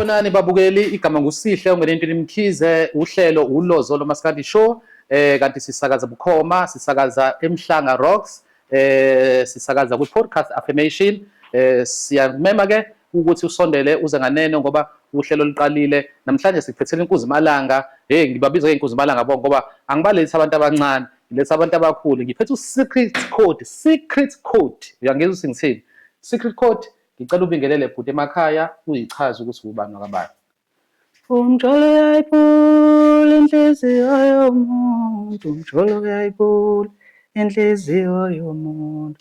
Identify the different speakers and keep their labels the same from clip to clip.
Speaker 1: Sanibonani babukeli, igama nguSihle ongenentini Mkhize, uhlelo uLozolo Maskandi show. Kanti sisakaza bukhoma, sisakaza eMhlanga Rocks, sisakaza ku-podcast affirmation. Siyamema ke ukuthi usondele uze nganeno ngoba uhlelo liqalile. Namhlanje siphethele inkuzimalanga. Ngibabiza ngeinkuzimalanga bonke ngoba angibalethi abantu abancane, ngiletha abantu abakhulu. Ngiphethe SecreteCode. Uyangizwa ukuthi ngithini? SecreteCode ngicela ubingelele bhuti emakhaya uyichaze ukuthi ubani wakabani.
Speaker 2: Umjolo uyayiphula inhliziyo yomuntu, umjolo uyayiphula inhliziyo yomuntu.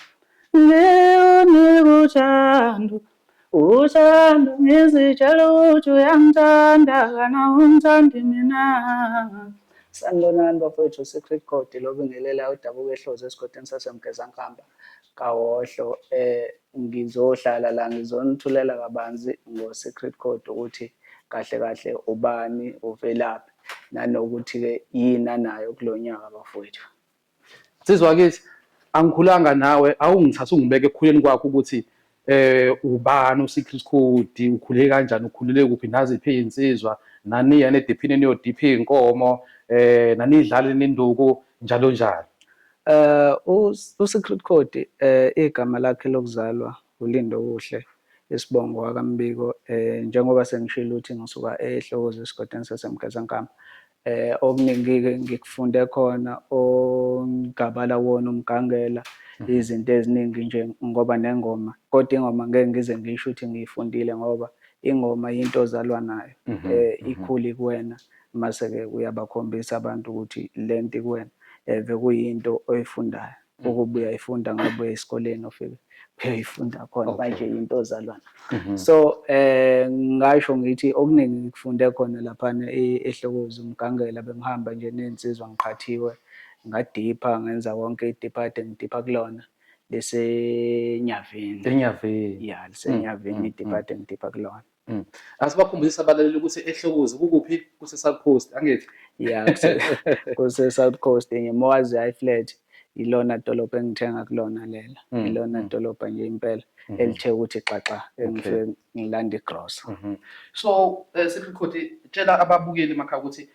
Speaker 2: Ngiwunika uthando ngizitshela ukuthi uyangithanda, kana ungithandi mina. Sanibonani bafowethu, SecreteCode lo bingelela udabuka ehlozi esigodini sasemgezankamba kawohlo. Ngizohlala la ngizonithulela kabanzi ngo-SecreteCode ukuthi kahle kahle ubani, uvelaphi, nanokuthi-ke yini anayo kulo nyaka bafowethu.
Speaker 1: Sizwa kithi angikhulanga nawe, awungithatha ungibeke ekukhuleni kwakho ukuthi ubani uSecreteCode, ukhule kanjani, ukhulele kuphi, naziphi izinsizwa, naniya nediphini niyodipha iy'nkomo, nanidlale nenduku njalo njalo.
Speaker 2: uSecreteCode igama lakhe lokuzalwa uLindo Kuhle isibongo wakamBiko. Njengoba sengishilo ukuthi ngisuka eHlokozi esigodini sasemgezankamba. Okuningi-ke ngikufunde khona ongabala wona umgangela, izinto eziningi nje ngoba nengoma, kodwa ingoma ngeke ngize ngisho ukuthi ngiyifundile ngoba ingoma yinto ozalwa nayo. Ikhuli kuwena, mase-ke uyabakhombisa abantu ukuthi le nto kuwena eve kuyinto oyifundayo, ukuba uyayifunda ngabe uya esikoleni ofike uyayifunda khona manje into ozalwa nayo. So ngasho ngithi okuningi ngikufunde khona laphana eHlokozi umgangela, bengihamba nje nensizwa ngiqhathiwe, ngadipha ngenza konke idipha ngidipha kulona liseNyaveni.
Speaker 1: Enyaveni.
Speaker 2: Ya, liseNyaveni idipha ngidipha kulona.
Speaker 1: Asibakhombisa abalaleli ukuthi eHlokozi kukuphi kuse-South Coast angithi?
Speaker 2: Ya, kuse-South Coast ngeMoazi High Flat, ilona dolobha engithenga kulona lela. Ilona dolobha nje impela elithe ukuthi xaxa engifike ngilanda igrosa.
Speaker 1: So SecreteCode, tshela ababukeli emakhaya ukuthi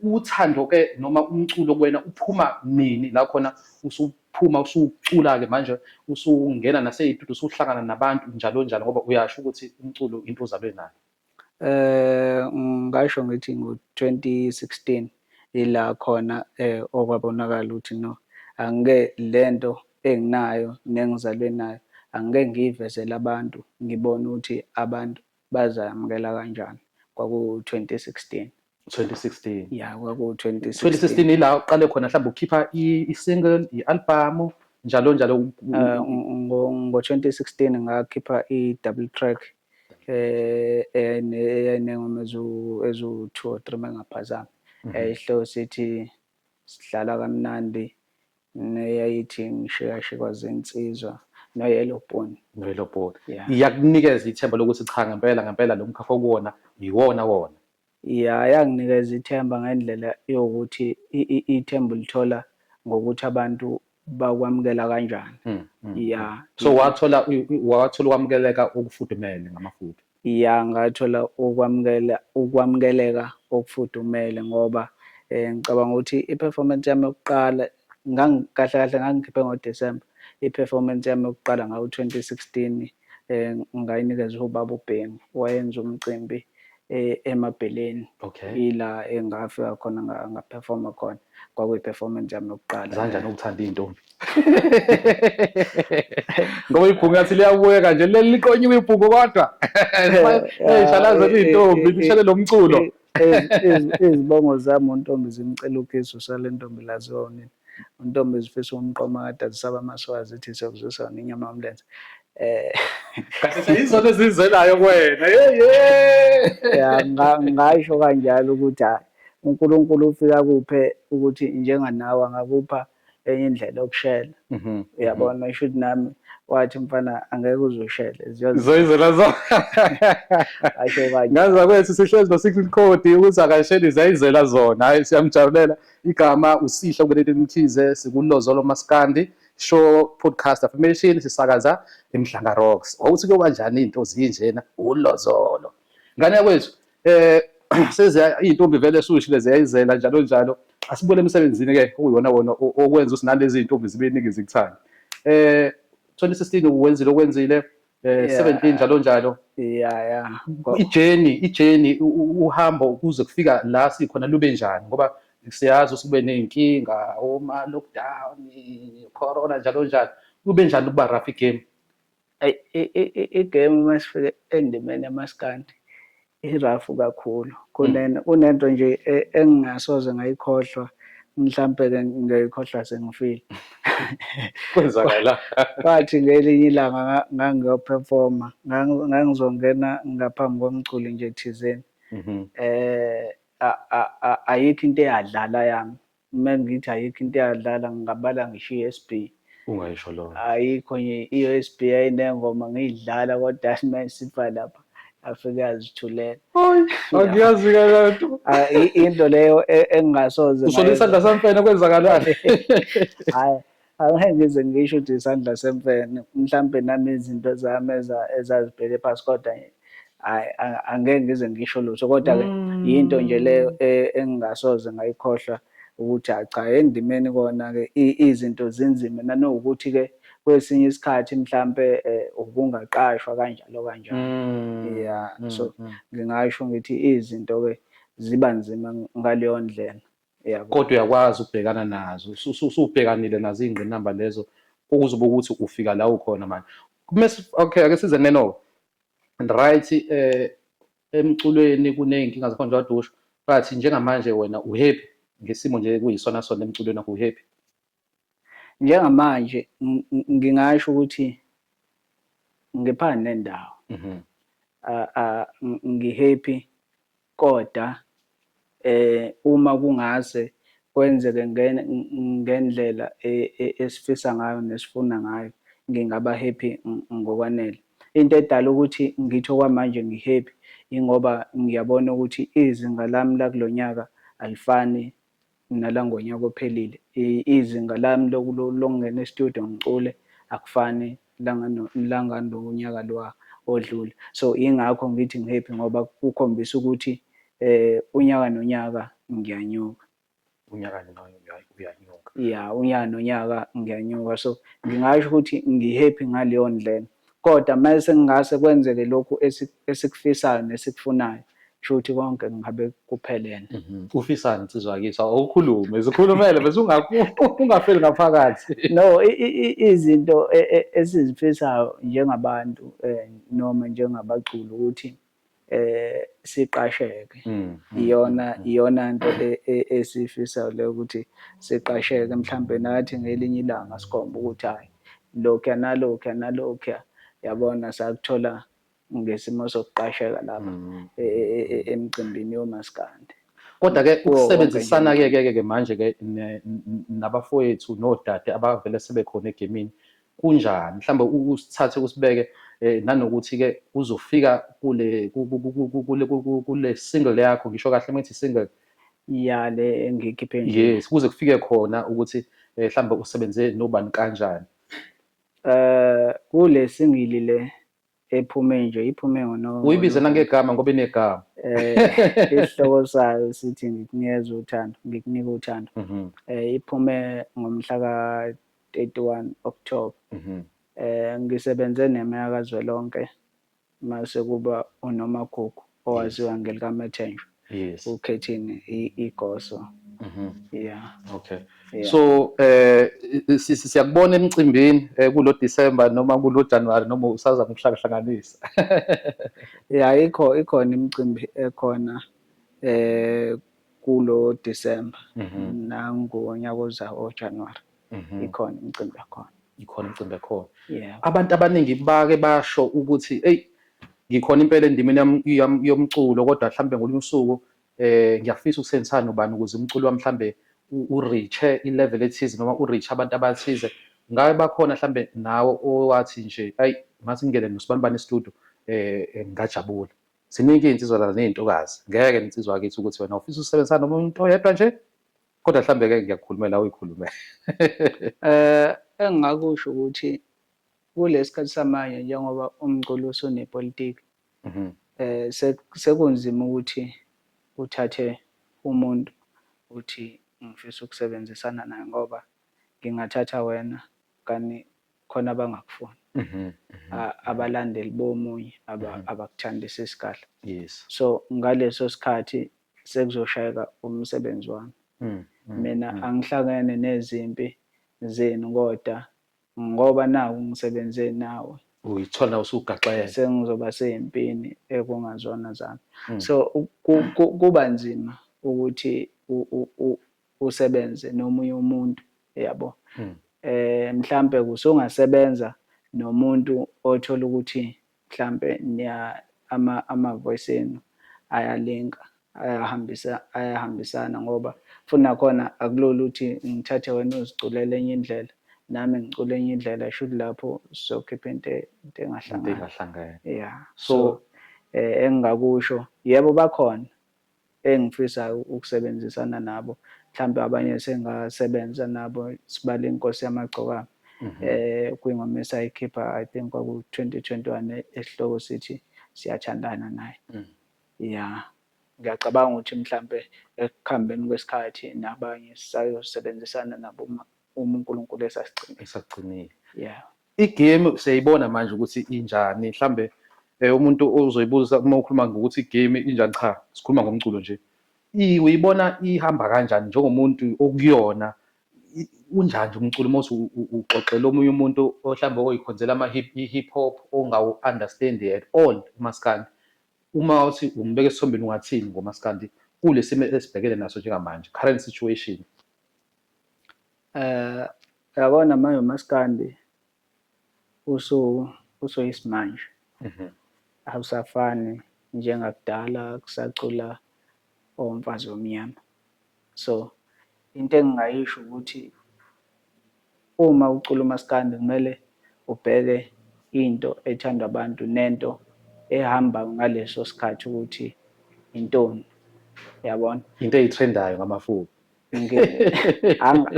Speaker 1: uthando ke noma umculo kuwena uphuma nini la khona usuphuma usucula-ke manje usungena nasey'tudio usuhlangana nabantu njalo njalo ngoba uyasho ukuthi umculo into ozalwe nayo.
Speaker 2: Ngasho ngithi ngo-2016 ila khona okwabonakala ukuthi no, angeke lento enginayo nengizalwe nayo angeke ngiyivezele abantu, ngibone ukuthi abantu bazayamukela kanjani. Kwaku-2016.
Speaker 1: 2016.
Speaker 2: Ya, kwaku-2016.
Speaker 1: 2016 ila uqale khona mhlawumbe ukhipha i-single, i-album njalo njalo.
Speaker 2: Ngo-2016 ngakhipha i-double track eyayinengoma ezu-2 or 3 mengaphazami. Isihloko sithi sidlala kamnandi, neyayithi ngishikashikwa zinsizwa, noYellow Bone.
Speaker 1: Noyellow Bone. Iyakunikeza ithemba lokuthi cha ngempela lo mkhakha okuwona yiwona wona.
Speaker 2: Ya, yanginikeza ithemba ngendlela yokuthi ithemba ulithola ngokuthi abantu bakwamukela kanjani. Ya.
Speaker 1: So wathola ukwamukeleka okufudumele ngamafutha.
Speaker 2: Ya, ngathola ukwamukeleka okufudumele ngoba ngicabanga ukuthi i-performance yami yokuqala kahle ngangikhiphe ngoDisemba. I-performance yami yokuqala ngawo-2016 ngayinikeza ubaba uBhengu, wayenza umcimbi eMabheleni. Ila engafika khona ngaphefoma khona, kwakuyi-performance yami yokuqala.
Speaker 1: Kanjani ukuthanda iy'ntombi? Ngoba ibhungu yathi liyabukeka nje leli liqonyiwe ibhungu kodwa shalaza iy'ntombi lishele lo mculo.
Speaker 2: Izibongo zami untombi zimcela ukiso sale ntombi laziwa unini. Untombi zifisa umqoma kade azisaba amaswazi ithi siyokuzwisa wona inyama yomlenze.
Speaker 1: Kahle seyizona ezizelayo kuwena.
Speaker 2: Ya, ngasho kanjalo ukuthi hayi uNkulunkulu ufika kuphe ukuthi njenganawe angakupha enye indlela yokushela. Uyabona, isho ukuthi nami wathi mfana angeke uzushele
Speaker 1: zizoyizela zona.
Speaker 2: Asho kanje.
Speaker 1: Ngaza kwethu sihlezi noSecreteCode ukuthi akasheli ziyayizela zona. Hayi siyamjabulela. Igama uSihle ongenentini Mkhize, sikuLozolo Maskandi show podcast affirmation, sisakaza eMhlanga Rocks. Wawuthi kuyoba njani into zinjena uLozolo? ngane yakwethu seziya iy'ntombi vele esushile ziyayizela njalo njalo. Asibuyele emsebenzini ke okuyona wona okwenza ukuthi nalezi iy'ntombi zibe ningi zikuthande. 2016 uwenzile okwenzile 17 njalo njalo.
Speaker 2: Yeah.
Speaker 1: Ijeni uhambo kuze kufika la sikhona lube njani ngoba siyazi usube ney'nkinga oma lockdown, corona njalo njalo. Kube njani ukuba rough igame?
Speaker 2: Igame uma sifike endimeni yamaskandi irafu kakhulu. Kunento nje engingasoze ngayikhohlwa, mhlampe-ke ngiyayikhohlwa sengifile.
Speaker 1: Kwenzakala.
Speaker 2: Kwathi ngelinye ilanga ngangiyophefoma, ngangizongena ngaphambi komculi nje thizeni. Ayikho into eyadlala yami. Uma ngithi ayikho into eyadlala ngingabala ngisho i-S_B.
Speaker 1: Ungayisho lona.
Speaker 2: Ayikho nje i-S_B yayinengoma ngiyidlala kodwa uma sipha lapha afike yazithulela.
Speaker 1: Angiyazi-ke lento.
Speaker 2: Into leyo engingasoze
Speaker 1: Usho isandla samfene kwenzakalani?
Speaker 2: hhayi, angeke ngize ngisho ukuthi isandla semfene, mhlampe nami izinto zami ezazibheke phansi kodwa hhayi angeke ngize ngisho lutho kodwa-ke yinto nje leyo engingasoze ngayikhohlwa ukuthi cha endimeni kona-ke izinto zinzima nanokuthi-ke kwesinye isikhathi mhlampe ukungaqashwa kanjalo kanjalo. Yeah, so ngingasho ngithi izinto-ke ziba nzima ngaleyo ndlela.
Speaker 1: Kodwa uyakwazi ukubhekana nazo, usubhekanile nazo iy'ngqinamba lezo okuzoba ukuthi ufika la ukhona manje. Okay, ake size neno right, emculweni kuney'nkinga zakhona njengoba usho, but njengamanje wena u-happy ngesimo nje kuyisona sona emculweni wakho, u-happy?
Speaker 2: Njengamanje ngingasho ukuthi ngiphana nendawo. Ngi-happy kodwa uma kungase kwenzeke ngendlela esifisa ngayo nesifuna ngayo, ngingaba happy ngokwanele. Into edala ukuthi ngithi okwamanje ngi-happy ingoba ngiyabona ukuthi izinga lami lakulo nyaka alifani nalangonyaka ophelile. Izinga lami lokungena e-studio ngicule akufani langanonyaka lo odlule. So ingakho ngithi ngi-happy ngoba kukhombisa ukuthi unyaka nonyaka ngiyanyuka.
Speaker 1: Unyaka uyanyuka.
Speaker 2: Yeah, unyaka nonyaka ngiyanyuka. So ngingasho ukuthi ngi-happy ngaleyo ndlela. Kodwa mase ngingase kwenzeke lokhu esikufisayo nesikufunayo, kusho ukuthi konke ngabe kuphelele.
Speaker 1: Ufisani nsizwa yakithi? Awukhulume, zikhulumele bese ungafeli ngaphakathi.
Speaker 2: No, izinto esizifisayo njengabantu noma njengabaculi ukuthi siqasheke. Iyona nto esifisayo leyo ukuthi siqasheke, mhlampe nathi ngelinye ilanga sikhombe ukuthi hhayi lokhuya nalokhuya nalokhuya, yabona sakuthola ngesimo sokuqasheka lapha emcimbini yomaskandi.
Speaker 1: Kodwa-ke ukusebenzisana-ke manje-ke nabafowethu nodade abavele sebekhona egemini kunjani? Mhlawumbe usithathe usibeke nanokuthi-ke uzofika kule single yakho, ngisho kahle uma ngithi single.
Speaker 2: Ya le engiyikhiphe nje.
Speaker 1: Yes, kuze kufike khona ukuthi mhlawumbe usebenze nobani kanjani?
Speaker 2: Kule singili le ephume nje, iphume
Speaker 1: Uyibize nangegama ngoba inegama.
Speaker 2: Isihloko sayo sithi ngikunikeza uthando, ngikunika uthando. Iphume ngomhla ka-31 October. Ngisebenze neMeya kaZwelonke mase kuba uNomagugu owaziwa ngelikaMathenjwa.
Speaker 1: Yes.
Speaker 2: Ukhethini igoso. Yeah.
Speaker 1: Okay. So siyakubona emcimbini kulo December noma kulo January noma usazama ukuhlangahlanganisa.
Speaker 2: Yeah, ikhona imicimbi ekhona kulo December nangonyaka ozayo oJanuary. Ikhona imicimbi ekhona.
Speaker 1: Ikhona imicimbi ekhona.
Speaker 2: Yeah.
Speaker 1: Abantu abaningi bake basho ukuthi hey, ngikhona impela endimeni yomculo kodwa mhlambe ngolunye usuku ngiyafisa ukusebenzisana nobani ukuze umculo wami mhlambe u-reach i-level ethize noma u-reach abantu abathize. Ngabe bakhona mhlambe nawe owathi nje hayi mase ngingene nosibani e-studio ngajabula. Ziningi iy'nsizwa la ney'ntokazi, ngeke insizwa yakithi ukuthi wena ufisa ukusebenzisana nomuntu oyedwa nje kodwa mhlambe-ke ngiyakukhulumela uyikhulume.
Speaker 2: Engingakusho ukuthi kulesi sikhathi samanje njengoba umculo usunepolitiki, sekunzima ukuthi uthathe umuntu uthi ngifisa ukusebenzisana naye ngoba ngingathatha wena kanti khona abangakufuni. Abalandeli bomunye abakuthandisisi kahle.
Speaker 1: Yes.
Speaker 2: So ngaleso sikhathi sekuzoshayeka umsebenzi wami. Mina angihlangene nezimpi zenu kodwa ngoba nawe ngisebenze nawe
Speaker 1: Uyithola usugaxele.
Speaker 2: sengizoba sey'mpini ekungazona zami. So kuba nzima ukuthi usebenze nomunye umuntu, yabo. Mhlampe usungasebenza nomuntu othola ukuthi mhlampe ama-voice enu ayalinka, ayahambisana ngoba futhi nakhona akulula ukuthi ngithathe wena uziculele enye indlela nami ngicule enye indlela, shuthi lapho sizokhipha into engahlangani. Yeah. So engingakusho, yebo bakhona engifisayo ukusebenzisana nabo, mhlampe abanye sengasebenza nabo, sibale inkosi yamagcokama. Kwingoma esayikhipha I think kwaku-2021 esihloko sithi siyathandana naye. Yeah. Ngiyacabanga ukuthi mhlampe ekuhambeni kwesikhathi nabanye sisayosebenzisana nabo uma uNkulunkulu
Speaker 1: esagcinile.
Speaker 2: Yeah.
Speaker 1: Igame siyayibona manje ukuthi injani, mhlambe umuntu ozoyibuza uma ukhuluma ngokuthi igame injani, cha sikhuluma ngomculo nje. Uyibona ihamba kanjani njengomuntu okuyona, unjani umculo mase uxoxela omunye umuntu ohlambe oyikhonzela hip hop ongawu-understand at all uMaskandi. Uma uthi umbeke esithombeni ungathini ngoMaskandi kule simo esibhekene naso njengamanje, current situation?
Speaker 2: Yabona manje uMaskandi usuyisimanje. Awusafani njengakudala kusacula omfazi omnyama. So into engingayisho ukuthi uma ucula uMaskandi kumele ubheke into ethandwa abantu nento ehamba ngaleso sikhathi ukuthi intoni, yabona.
Speaker 1: Into eyitrendayo ngamafuphi.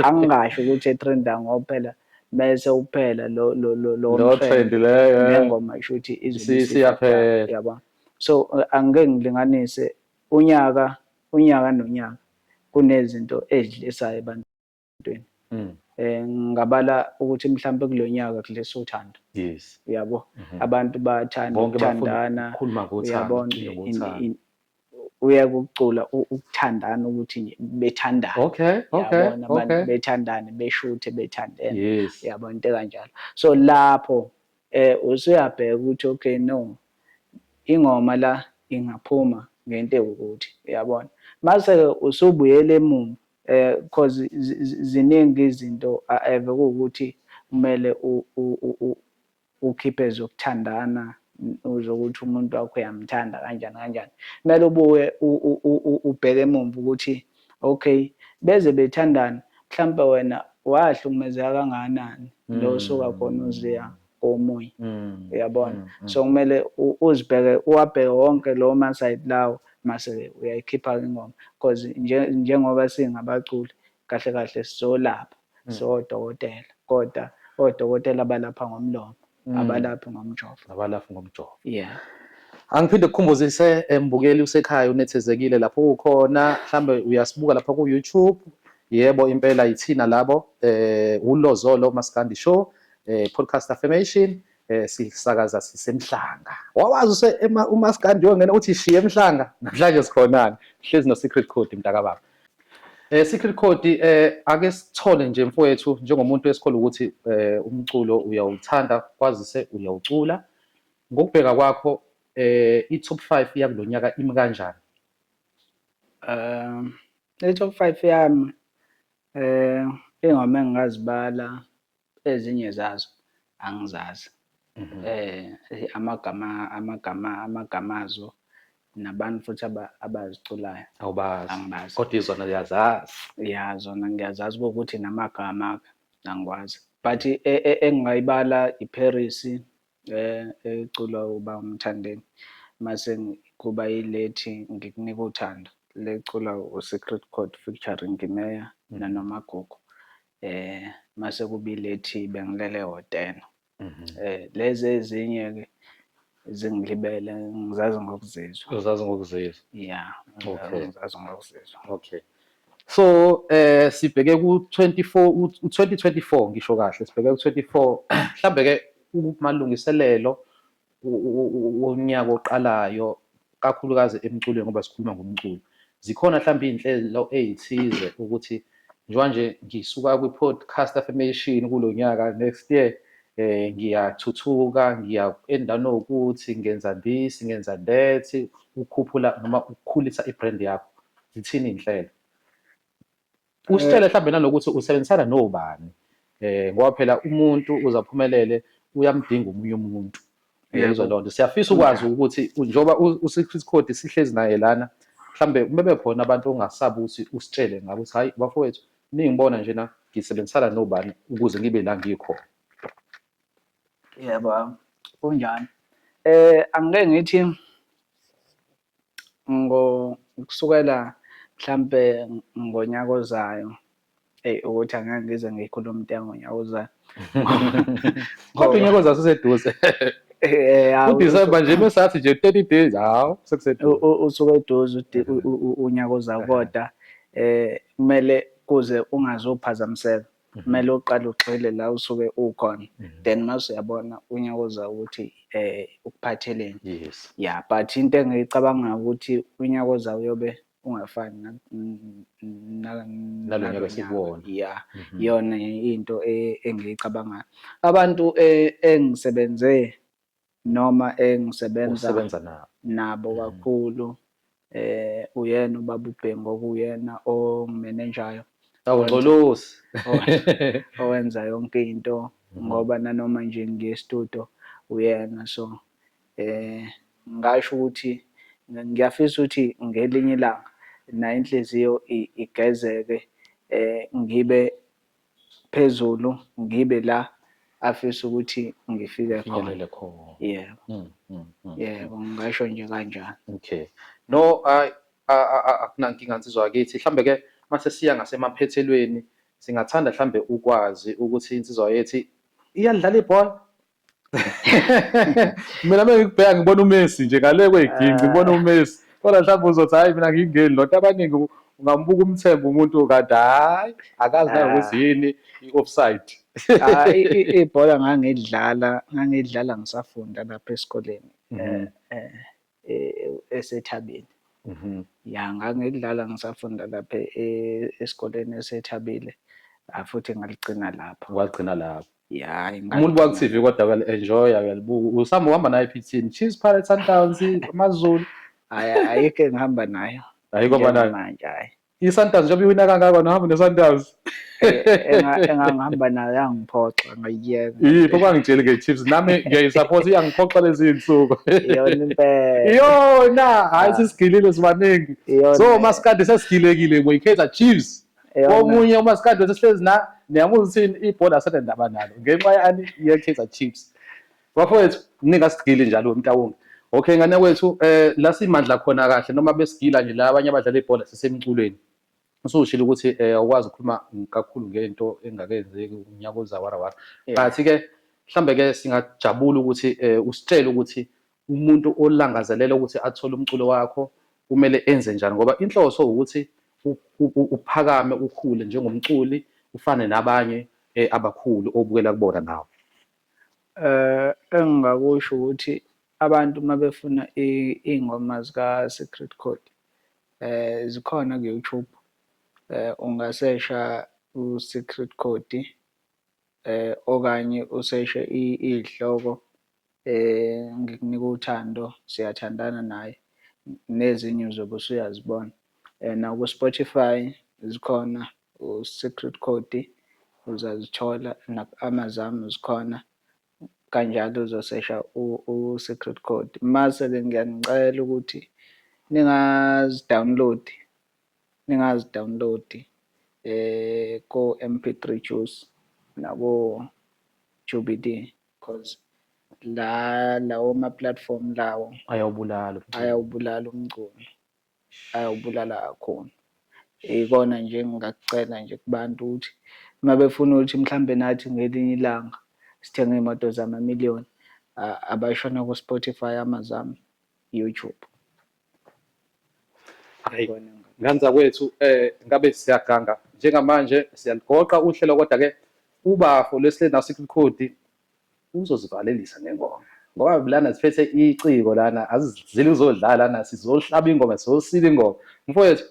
Speaker 2: Angingasho ukuthi etrendayo ngoba phela mese uphela lo
Speaker 1: trend leyo
Speaker 2: nengoma isho ukuthi
Speaker 1: isiyaphela,
Speaker 2: yabona. So angeke ngilinganise unyaka nonyaka kunezinto ezidlisayo ebantwini. Ngingabala ukuthi mhlampe kulo nyaka kudlisa uthando.
Speaker 1: Yes.
Speaker 2: Yabo. Abantu bayathanda ukuthandana, uyabona, uyeke ukucula ukuthandana ukuthi bethandane.
Speaker 1: Okay.
Speaker 2: Yabona, abantu bethandane, beshuthe bethandene.
Speaker 1: Yes.
Speaker 2: Yabona, into kanjalo. So lapho usuyabheka ukuthi okay no, ingoma la ingaphuma ngento ewukuthi, uyabona. Mase usubuyele emumva because ziningi izinto ave kuwukuthi kumele ukhiphe zokuthandana uzokuthi umuntu wakho uyamthanda kanjani. Kumele ubuye ubheke emumva ukuthi okay beze bethandana, mhlampe wena wahlukumezeka kangakanani lo suka khona uziya komunye, uyabona. So kumele uzibheke, uwabheke wonke lawo masayidi lawo mase uyayikhipha ingoma because njengoba singabaculi kahle kahle sizolapha, sodokotela kodwa odokotela abalapha ngomlomo, abalaphi ngomjovo. Yeah.
Speaker 1: Angiphinde ukukhumbuzise mbukeli usekhaya unethezekile lapho ukhona, mhlambe uyasibuka lapha ku-YouTube. Yebo impela yithina labo, uLozolo Maskandi Show, podcast affirmation, sisakaza sisemhlanga. Wawazi uMaskandi yongena uthi shiye emhlanga, namhlanje sikhonana, hlezi no-SecreteCode mntakababa. SecreteCode ake sithole nje mfowethu njengomuntu esikholwa ukuthi umculo uyawuthanda, kwazise uyawucula. Ngokubheka kwakho i-top 5 yakulonyaka imi kanjani?
Speaker 2: I-top 5 yami ingoma engingazibala, ezinye zazo angizazi. Amagama azo nabantu futhi abaziculayo
Speaker 1: Awubazi.
Speaker 2: Angibazi.
Speaker 1: Kodwa izona uyazazi.
Speaker 2: Ya, zona ngiyazazi ukuthi namagama angikwazi. But engingayibala iParis ecula uba umthandeni. Mase kuba yilethi ngikunika uthando, lecula uSecreteCode featuring Gimeya naNomagugu. Mase kuba ilethi bengilele hotela. Lezi ezinye-ke zingilibele, ngizazi ngokuzizwa.
Speaker 1: Uzazi ngokuzizwa.
Speaker 2: Yeah,
Speaker 1: Okay.
Speaker 2: ngizazi ngokuzizwa.
Speaker 1: Okay. So sibheke ku-24 u-2024 ngisho kahle sibheke ku-24 mhlambe ke kumalungiselelo wonyaka oqalayo kakhulukazi emculweni ngoba sikhuluma ngomculo. Zikhona mhlambe iy'nhlelo ey'thize ukuthi njengoba nje ngisuka kwi-podcast affirmation kulo nyaka next year ngiyathuthuka ngiya endaweni ewukuthi ngenza this ngenza that ukukhuphula noma ukukhulisa i-brand yakho. Zithini iy'nhlelo? Usitshele mhlambe nanokuthi usebenzisana nobani ngoba phela umuntu uzaphumelele uyamdinga omunye umuntu yezwa loo nto. Siyafisa ukwazi ukuthi njengoba u-SecreteCode sihlezi naye lana mhlambe kube khona abantu ongasabi ukuthi usitshele ngabo ukuthi hayi bafowethu ningibona njena ngisebenzisana nobani ukuze ngibe la ngikhona.
Speaker 2: Yebo, kunjani. Angeke ngithi kusukela mhlampe ngonyaka ozayo ukuthi angeke ngize ngikhulume into yangonyaka ozayo.
Speaker 1: Kodwa unyaka ozayo useduze. UDisemba nje mesathi nje 30 days hawu sekuseduze.
Speaker 2: Usuke eduze unyaka ozayo kodwa kumele kuze ungazophazamiseka. Kumele uqale ugxile la usuke ukhona then mase uyabona unyaka ozayo ukuthi ukuphatheleni.
Speaker 1: Yes.
Speaker 2: Yeah, but into engiyicabanga ukuthi unyaka ozayo uyobe ungafani
Speaker 1: Nalo nyaka sikuwona.
Speaker 2: Yeah, iyona into engiyicabangayo. Abantu engisebenze noma engisebenza nabo kakhulu uyena ubaba uBhengu okuyena ongimenejayo.
Speaker 1: Awungxolosi.
Speaker 2: Owenza yonke into ngoba nanoma nje ngiye-studio uyena so ngasho ukuthi ngiyafisa ukuthi ngelinye ilanga nayo inhliziyo igezeke ngibe phezulu ngibe la afisa ukuthi ngifike khona. Yebo. Yebo, ngisho nje kanjalo.
Speaker 1: Okay. No, akunankinga nsizwa yakithi. Mhlambe ke mase siya ngasemaphethelweni singathanda mhlambe ukwazi ukuthi insizwa yethu iyadlala ibhola. Mina mengikubheka ngibona uMessi nje ngale kwey'ginci ngibona uMessi. Kodwa mhlawumbe uzothi hayi mina ngingeni lodwa abaningi ungambuka umthembu umuntu kanti hayi akazi nanokuthi yini i-offside.
Speaker 2: Ibhola ngangidlala ngisafunda lapha esikoleni esethabile. Ya ngangidlala ngisafunda lapha esikoleni esethabile futhi ngaligcina lapho.
Speaker 1: Wagcina lapho.
Speaker 2: Ya
Speaker 1: umuntu baku-TV kodwa uyali-enjoya uyalibuka. Usama uhamba nayo ephithini Chiefs, Pirates, Sundowns, amaZulu.
Speaker 2: Ayikho engihamba nayo.
Speaker 1: Ayikho nayo
Speaker 2: manje hayi.
Speaker 1: I-Sundowns njengoba iwina kangaka nohamba ne-Sundowns.
Speaker 2: Engangihamba nayo yangiphoxa ngayiyeka.
Speaker 1: Yipho bangitsheli nge-Chiefs nami ngiyayisupport iyangiphoxa lezi iy'nsuku.
Speaker 2: Iyona impela.
Speaker 1: Iyona hayi sesigilile sibaningi. So Maskandi sesigilekile ngoyi-Kaizer Chiefs. Omunye uMaskandi wethu sihlezi niyamuza ukuthi ibhola asenendaba nalo ngenxa yani ye-Kaizer Chiefs. Bafowethu ningasigili njalo mntawonke. Okay ngane kwethu la simandla khona kahle noma besigila nje la abanye abadlala ibhola sisemculweni. Usushilo ukuthi awukwazi ukukhuluma kakhulu ngento engakenzeki unyaka ozayo but ke mhlambe ke singajabula ukuthi usitshele ukuthi umuntu olangazelela ukuthi athole umculo wakho kumele enze njani ngoba inhloso ukuthi uphakame ukhule njengomculi ufane nabanye abakhulu obukela kubona nawo.
Speaker 2: Engingakusho ukuthi abantu mabefuna iy'ngoma zika-SecreteCode zikhona ku-YouTube. Ungasesha u-SecreteCode okanye useshe iy'hloko ngikunika uthando siyathandana naye nezinye uzobe usuyazibona. Naku-Spotify zikhona u-SecreteCode uzazithola naku-Amazon zikhona kanjalo uzosesha u-SecreteCode. Mase-ke ngiyanicela ukuthi ningazi-download ko-MP3 Juice nako-JubiD because lawo ma-platform lawo ayawubulala umculo, ayawubulala kakhulu. Ikona nje engingakucela nje kubantu ukuthi uma befuna ukuthi mhlambe nathi ngelinye ilanga sithenge iy'moto zamamiliyoni abashona ku-Spotify, Amazon, YouTube.
Speaker 1: Hayi, nganza kwethu ngabe siyaganga njengamanje siyaligoqa uhlelo, kodwa-ke ubafo lwesihleli naSecreteCode uzozivalelisa ngengoma ngoba lana siphethe iciko lana, azizile uzodlala lana, sizohlaba ingoma, sizosika ingoma. Mfowethu,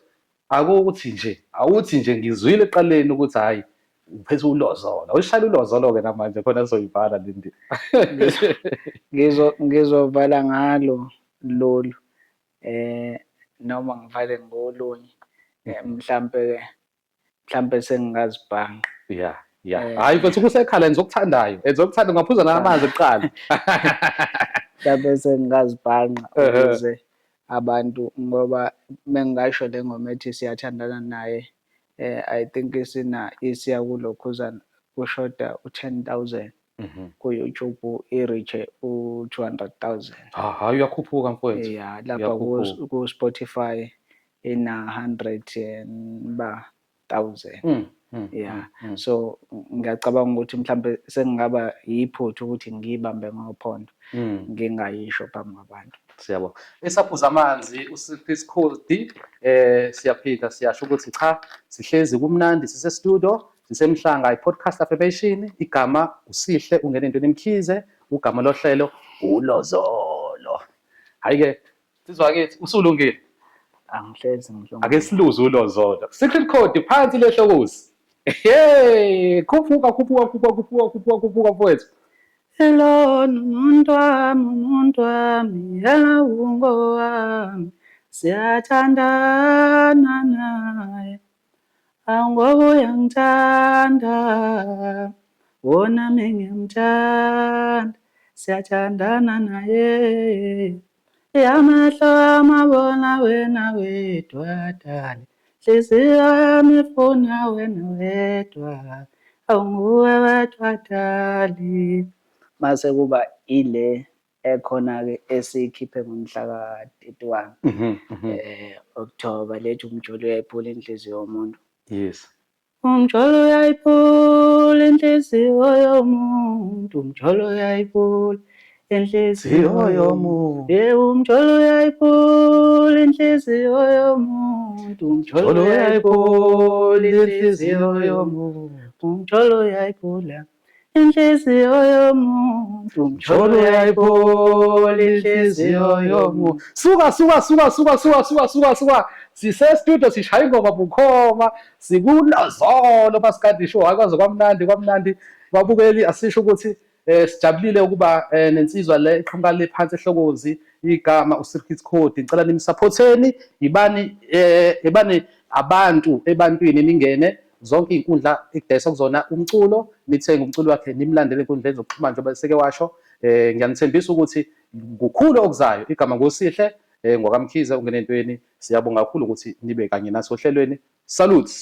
Speaker 1: awuthi nje ngizwile ekuqaleni ukuthi hhayi uphethe ulozolo, uyishayela ulozolo-ke namanje khona sizoyivala le nto.
Speaker 2: Ngizovala ngalo lolu noma ngivale ngolunye mhlampe sengingazibhanga.
Speaker 1: Hayi mfethu, kusekhala nizokuthandayo, nizokuthanda, ungaphuza namanzi kuqala.
Speaker 2: Mhlampe sengingazibhanga ukuze abantu, ngoba mengingasho le ngoma ethi siyathandana naye, I think isiya kulokhuzana kushoda u-10,000 ku-YouTube, i-reach u-200,000.
Speaker 1: Hayi, uyakhuphuka mfowethu.
Speaker 2: Ya, lapha ku-Spotify ina-100,000. Yeah, so ngiyacabanga ukuthi mhlampe sengingaba yiphutha ukuthi ngiyibambe ngophondo, ngingayisho phambi kwabantu.
Speaker 1: Siyabona. Esaphuza amanzi uSecreteCode, siyaphinda siyasho ukuthi cha, sihlezi kumnandi, sise-studio, sisemhlanga i-podcast affirmation, igama uSihle ungena entweni Mkhize, ugama lohlelo uLozolo. Hhayi-ke sizwa kithi, usulungile?
Speaker 2: Angihlezi ngilungile.
Speaker 1: Ake siluze uLozolo. SecreteCode phansi lehlokozi. Hey, khuphuka mfowethu.
Speaker 2: Hello, umuntu wami, yena ungowami, siyathandana naye, angoba uyangithanda, wona ngiyamthanda, siyathandana naye, amehlo amabona wena wedwa dali, inhliziyo yami ifuna wena wedwa, awunguwe wedwa dali. Mase kuba ile ekhona-ke esiyikhiphe ngomhla ka-31 October, lethi umjolo uyayiphula inhliziyo yomuntu.
Speaker 1: Yes.
Speaker 2: Umjolo uyayiphula inhliziyo yomuntu, umjolo uyayiphula inhliziyo yomuntu. Umjolo uyayiphula inhliziyo yomuntu, umjolo uyayiphula inhliziyo yomuntu, umjolo uyayiphula inhliziyo yomuntu, umjolo uyayiphula inhliziyo yomuntu.
Speaker 1: Suka. Sise-studio sishaya ingoma bukhoma, sikuLozolo Maskandi show. Hayi, kwaze kwamnandi. Babukeli, asisho ukuthi sijabulile ukuba nensizwa le iqhamuka le phansi ehlokozi, igama uSecreteCode. Ngicela nimsupporteni, ibani abantu ebantwini, ningene zonke iy'nkundla ekudayisa kuzona umculo, nithenge umculo wakhe, nimlandele enkundleni zokuxhumana njengoba seke washo. Ngiyanithembisa ukuthi kukhulu okuzayo. Igama nguSihle ngwakamkhize ungena entweni. Siyabonga kakhulu ukuthi nibe kanye nathi ohlelweni. Salute.